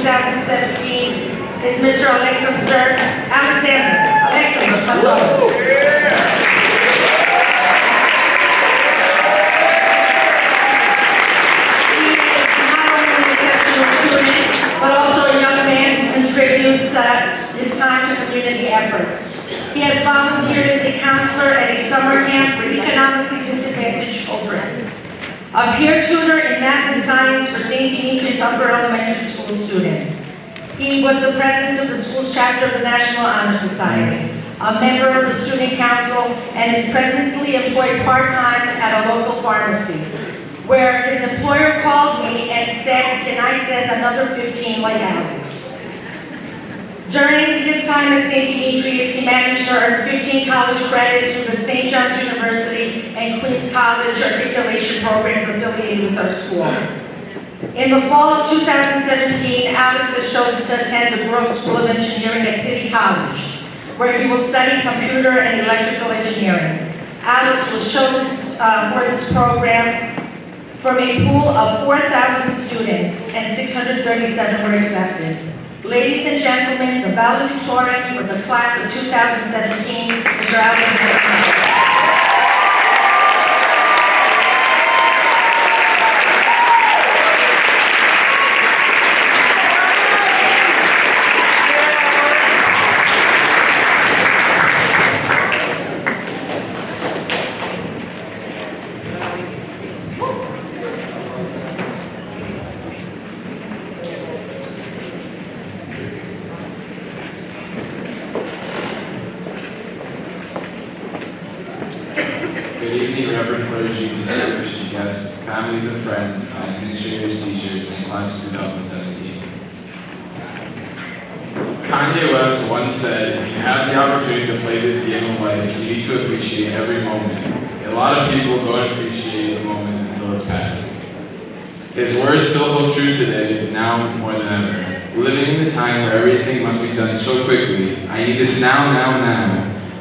2017 is Mr. Alexander Matzoros. But also a young man who contributes his time to community efforts. He has volunteered as a counselor at a summer camp for economically disadvantaged children, a peer tutor in math and science for St. Demetrios Upper Elementary School students. He was the president of the school's chapter of the National Honor Society, a member of the student council, and is presently employed part-time at a local pharmacy, where his employer called me and said, "Can I send another 15 like Alex?" During his time at St. Demetrios, he managed to earn 15 college credits through the St. John's University and Queens College articulation programs affiliated with our school. In the fall of 2017, Alex has chosen to attend the Grove School of Engineering at City College, where he will study computer and electrical engineering. Alex was chosen for this program from a pool of 4,000 students, and 637 were accepted. Ladies and gentlemen, the valedictory for the class of 2017, Mr. Alex. Good evening, Reverend Clergy, distinguished guests, families and friends, administrators, teachers, and class of 2017. Kanye West once said, "If you have the opportunity to play this game of life, you need to appreciate every moment." A lot of people don't appreciate the moment until it's past. His words still hold true today, now more than ever. Living in a time where everything must be done so quickly, I need this now, now, now.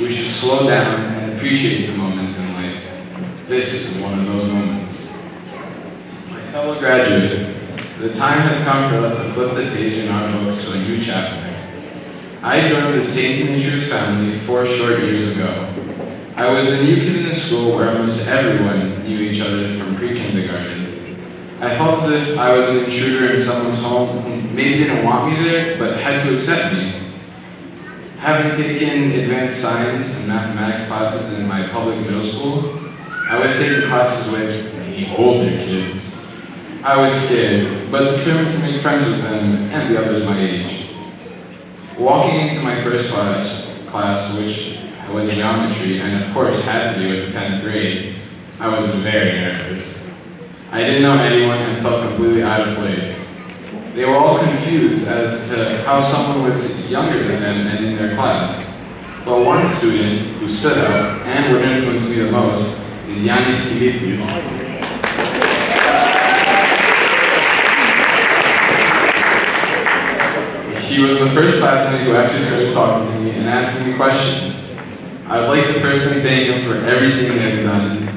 We should slow down and appreciate the moments in life. This is one of those moments. My fellow graduates, the time has come for us to flip the page in our books to a new chapter. I joined the St. Demetrios family 4 short years ago. I was the new kid in the school where almost everyone knew each other from pre-kindergarten. I felt as if I was an intruder in someone's home who maybe didn't want me there, but had to accept me. Having taken advanced science and mathematics classes in my public middle school, I was taking classes with the older kids. I was scared, but determined to make friends with them and the others my age. Walking into my first class, which was geometry, and of course had to do with the 10th grade, I was very nervous. I didn't know anyone and felt completely out of place. They were all confused as to how someone was younger than them and in their class. But one student who stood out and would influence me the most is Demetrios. He was the first classmate who actually started talking to me and asking me questions. I would like to personally thank him for everything he has done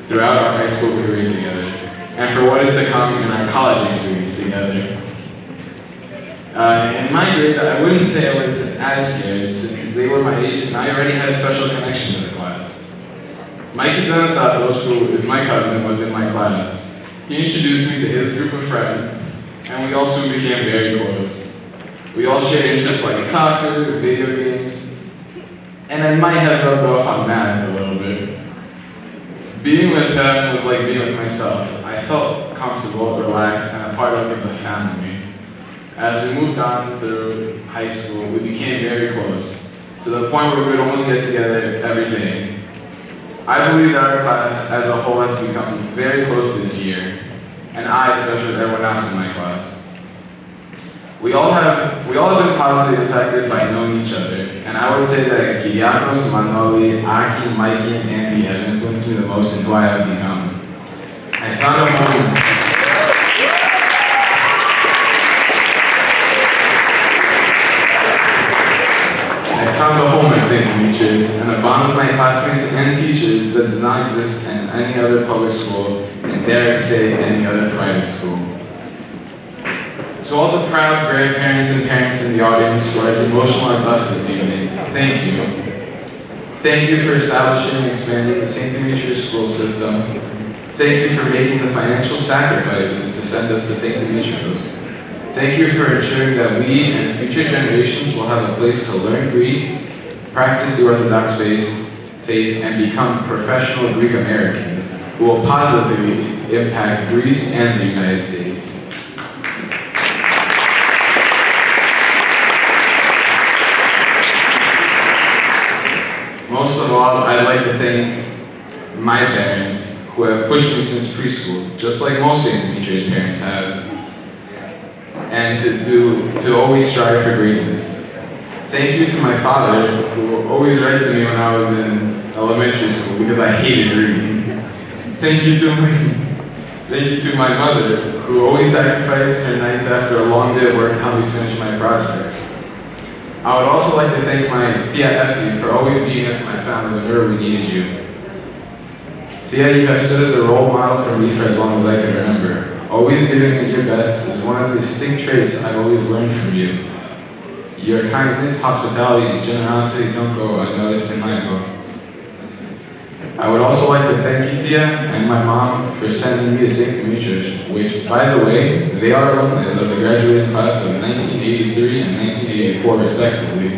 throughout our high school career together, and for what is to come in our college experience together. In my grade, I wouldn't say I was as scared, since they were my age and I already had a special connection to the class. Mike Matzoros, who is my cousin, was in my class. He introduced me to his group of friends, and we also became very close. We all shared interests like soccer, video games, and I might have rubbed off on math a little bit. Being with them was like being with myself. I felt comfortable, relaxed, and a part of the family. As we moved on through high school, we became very close, to the point where we would almost get together every day. I believe that our class as a whole has become very close this year, and I, especially with everyone else in my class. We all have been positively impacted by knowing each other, and I would say that Demetrios, Manoli, Aki, Mikey, and Andy have influenced me the most in who I have become. I found a home at St. Demetrios, and a bond with my classmates and teachers that does not exist in any other public school, and dare I say any other private school. To all the proud grandparents and parents in the audience who are as emotional as us this evening, thank you. Thank you for establishing and expanding the St. Demetrios school system. Thank you for making the financial sacrifices to send us to St. Demetrios. Thank you for ensuring that we and future generations will have a place to learn Greek, practice the Orthodox faith, and become professional Greek Americans who will positively impact Greece and the United States. Most of all, I'd like to thank my parents who have pushed me since preschool, just like most St. Demetrios parents have, and to always strive for greatness. Thank you to my father, who would always write to me when I was in elementary school because I hated reading. Thank you to my mother, who always sacrificed her nights after a long day of work to help me finish my projects. I would also like to thank my Thea Effie for always being with my family whenever we needed you. Thea, you have stood as a role model for me for as long as I can remember. Always giving it your best is one of the distinct traits I've always learned from you. Your kindness, hospitality, and generosity don't go unnoticed in my book. I would also like to thank you, Thea, and my mom for sending me to St. Demetrios, which, by the way, they are alumni of the graduating class of 1983 and 1984, respectively.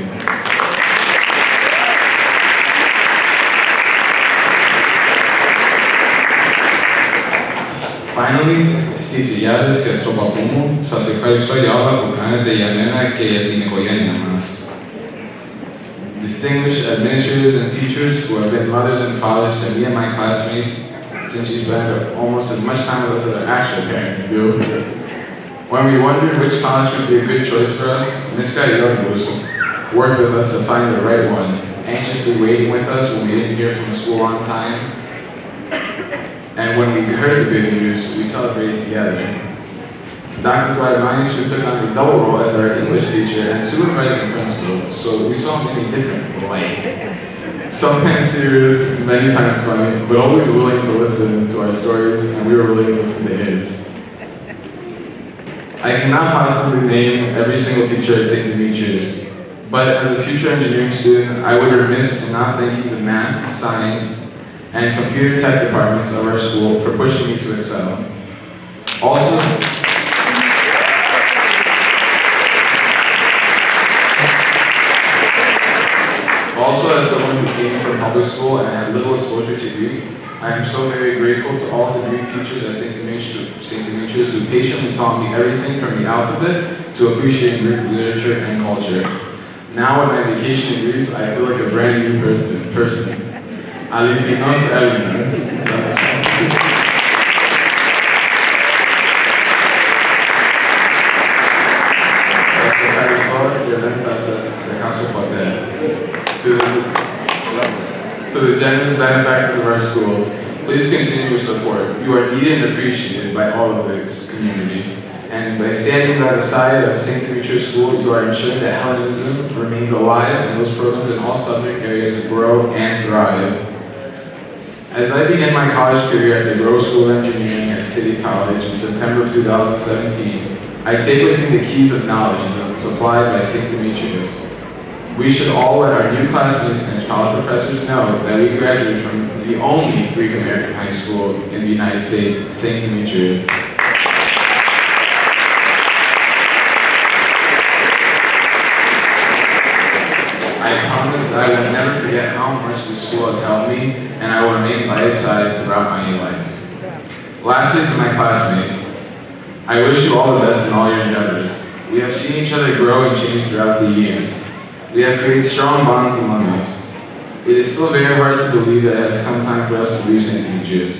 Finally, στις χιλιάδες και στο παππού μου, σας ευχαριστώ για όλα που κάνετε για μένα και για την οικογένεια μας. Distinguished administrators and teachers who have been mothers and fathers to me and my classmates since you spend almost as much time with us as our actual parents do. When we wondered which college would be a good choice for us, Ms. Gaillard worked with us to find the right one, anxiously waiting with us when we didn't hear from school on time. And when we heard the good news, we celebrated together. Dr. Guadamanis, who took on the double role as our English teacher and supervising principal, so we saw many different light. Sometimes serious, many times funny, but always willing to listen to our stories, and we were willing to listen to his. I cannot possibly name every single teacher at St. Demetrios, but as a future engineering student, I would be remiss in not thanking the math, science, and computer tech departments of our school for pushing me to excel. Also, as someone who came from public school and had little exposure to Greek, I am so very grateful to all the Greek teachers at St. Demetrios who patiently taught me everything from the alphabet to appreciate Greek literature and culture. Now, on my vacation in Greece, I feel like a brand new person. Αληθινός Έλληνας. To the generous benefactors of our school, please continue your support. You are needed and appreciated by all of this community. And by standing by the side of St. Demetrios School, you are ensuring that Hellenism remains alive and those programs in all subject areas grow and thrive. As I began my college career at the Grove School of Engineering at City College in September of 2017, I take with me the keys of knowledge that was supplied by St. Demetrios. We should all let our new classmates and college professors know that we graduated from the only Greek American high school in the United States, St. Demetrios. I promise that I will never forget how much this school has helped me, and I will remain by its side throughout my life. Lastly, to my classmates, I wish you all the best in all your endeavors. We have seen each other grow and change throughout the years. We have created strong bonds among us. It is still very hard to believe that it has come time for us to leave St. Demetrios.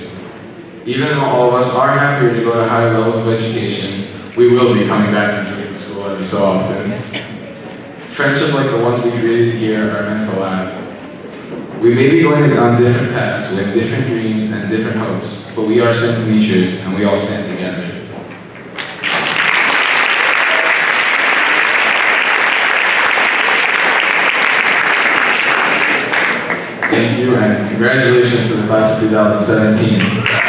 Even though all of us are happier to go to higher levels of education, we will be coming back to Greek school every so often. Friendships like the ones we created here are meant to last. We may be going on different paths, we have different dreams and different hopes, but we are St. Demetrios and we all stand together. Thank you and congratulations to the class of 2017.